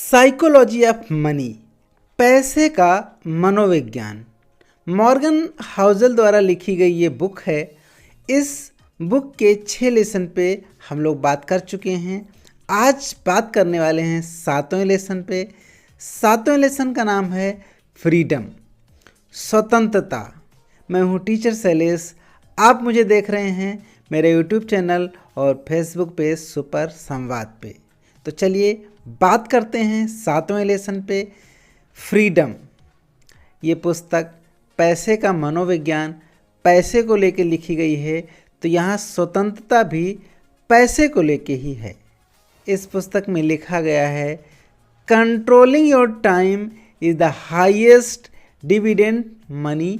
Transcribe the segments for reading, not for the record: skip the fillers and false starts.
Psychology of money, पैसे का मनोविज्ञान, मॉर्गन हाउसल द्वारा लिखी गई ये बुक है। इस बुक के 6 लेसन पे हम लोग बात कर चुके हैं। आज बात करने वाले हैं 7वें लेसन पे। 7वें लेसन का नाम है फ्रीडम, स्वतंत्रता। मैं हूँ टीचर शैलेश। आप मुझे देख रहे हैं मेरे यूट्यूब चैनल और फेसबुक पेज सुपर संवाद पे। तो चलिए बात करते हैं 7वें लेसन पे, फ्रीडम। ये पुस्तक पैसे का मनोविज्ञान, पैसे को लेकर लिखी गई है। तो यहाँ स्वतंत्रता भी पैसे को लेके ही है। इस पुस्तक में लिखा गया है, controlling your time is the highest dividend money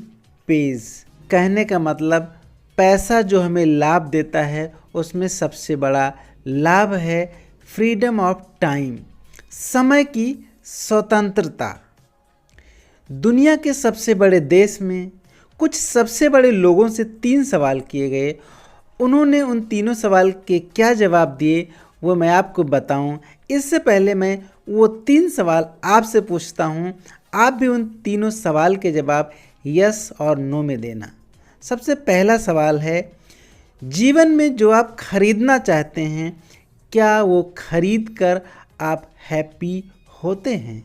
page. कहने का मतलब पैसा जो हमें लाभ देता है उसमें सबसे बड़ा लाभ है फ्रीडम ऑफ टाइम, समय की स्वतंत्रता। दुनिया के सबसे बड़े देश में कुछ सबसे बड़े लोगों से 3 सवाल किए गए। उन्होंने उन तीनों सवाल के क्या जवाब दिए वो मैं आपको बताऊं। इससे पहले मैं वो 3 सवाल आपसे पूछता हूं, आप भी उन तीनों सवाल के जवाब यस और नो में देना। सबसे पहला सवाल है, जीवन में जो आप खरीदना चाहते हैं क्या वो खरीद कर आप हैप्पी होते हैं?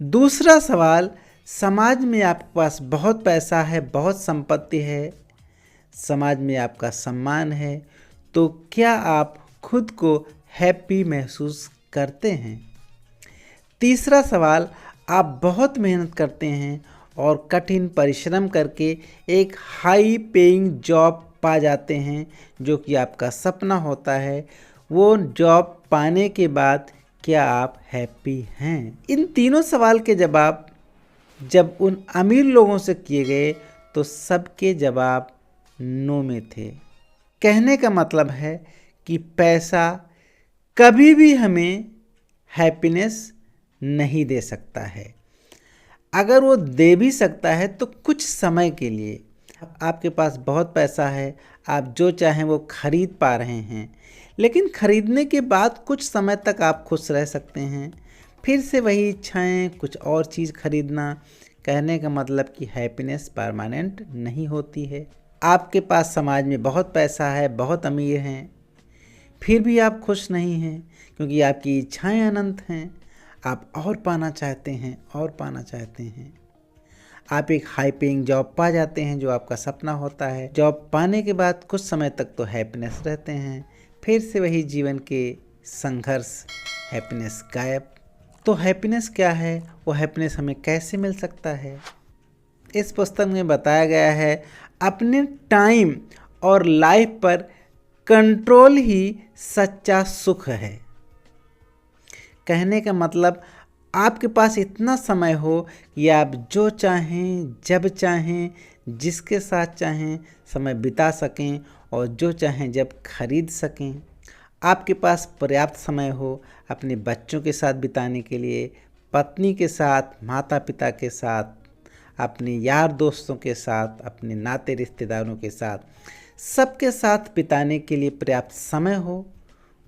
दूसरा सवाल, समाज में आपके पास बहुत पैसा है, बहुत संपत्ति है, समाज में आपका सम्मान है, तो क्या आप खुद को हैप्पी महसूस करते हैं? तीसरा सवाल, आप बहुत मेहनत करते हैं और कठिन परिश्रम करके एक हाई पेइंग जॉब पा जाते हैं जो कि आपका सपना होता है, वो जॉब पाने के बाद क्या आप हैप्पी हैं? इन तीनों सवाल के जवाब जब उन अमीर लोगों से किए गए तो सबके जवाब नो में थे। कहने का मतलब है कि पैसा कभी भी हमें हैप्पीनेस नहीं दे सकता है। अगर वो दे भी सकता है तो कुछ समय के लिए। आपके पास बहुत पैसा है, आप जो चाहें वो खरीद पा रहे हैं, लेकिन खरीदने के बाद कुछ समय तक आप खुश रह सकते हैं, फिर से वही इच्छाएं, कुछ और चीज़ खरीदना। कहने का मतलब कि हैप्पीनेस परमानेंट नहीं होती है। आपके पास समाज में बहुत पैसा है, बहुत अमीर हैं, फिर भी आप खुश नहीं हैं क्योंकि आपकी इच्छाएं अनंत हैं। आप और पाना चाहते हैं, और पाना चाहते हैं। आप एक हाई पेइंग जॉब पा जाते हैं जो आपका सपना होता है। जॉब पाने के बाद कुछ समय तक तो हैप्पीनेस रहते हैं, फिर से वही जीवन के संघर्ष, हैप्पीनेस गायब। तो हैप्पीनेस क्या है, वो हैप्पीनेस हमें कैसे मिल सकता है? इस पुस्तक में बताया गया है, अपने टाइम और लाइफ पर कंट्रोल ही सच्चा सुख है। कहने का मतलब आपके पास इतना समय हो कि आप जो चाहें, जब चाहें, जिसके साथ चाहें समय बिता सकें और जो चाहें जब खरीद सकें। आपके पास पर्याप्त समय हो अपने बच्चों के साथ बिताने के लिए, पत्नी के साथ, माता पिता के साथ, अपने यार दोस्तों के साथ, अपने नाते रिश्तेदारों के साथ, सबके साथ बिताने के लिए पर्याप्त समय हो,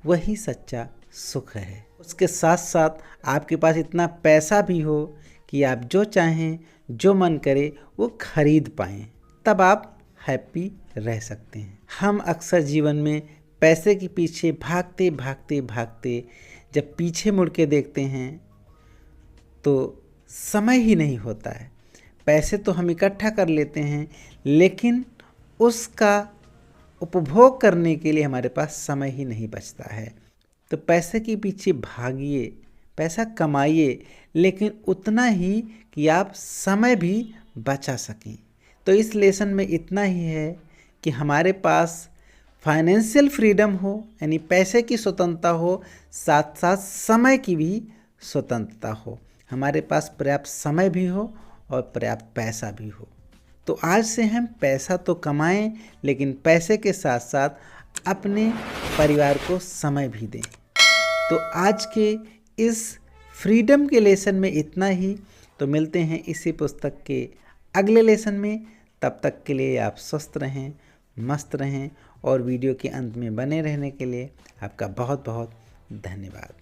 वही सच्चा सुख है। उसके साथ साथ आपके पास इतना पैसा भी हो कि आप जो चाहें, जो मन करे वो खरीद पाएँ, तब आप हैप्पी रह सकते हैं। हम अक्सर जीवन में पैसे के पीछे भागते भागते भागते जब पीछे मुड़ के देखते हैं तो समय ही नहीं होता है। पैसे तो हम इकट्ठा कर लेते हैं, लेकिन उसका उपभोग करने के लिए हमारे पास समय ही नहीं बचता है। तो पैसे के पीछे भागिए, पैसा कमाइए, लेकिन उतना ही कि आप समय भी बचा सकें। तो इस लेसन में इतना ही है कि हमारे पास फाइनेंशियल फ्रीडम हो, यानी पैसे की स्वतंत्रता हो, साथ साथ समय की भी स्वतंत्रता हो। हमारे पास पर्याप्त समय भी हो और पर्याप्त पैसा भी हो। तो आज से हम पैसा तो कमाएं, लेकिन पैसे के साथ साथ अपने परिवार को समय भी दें। तो आज के इस फ्रीडम के लेसन में इतना ही। तो मिलते हैं इसी पुस्तक के अगले लेसन में। तब तक के लिए आप स्वस्थ रहें, मस्त रहें और वीडियो के अंत में बने रहने के लिए आपका बहुत बहुत धन्यवाद।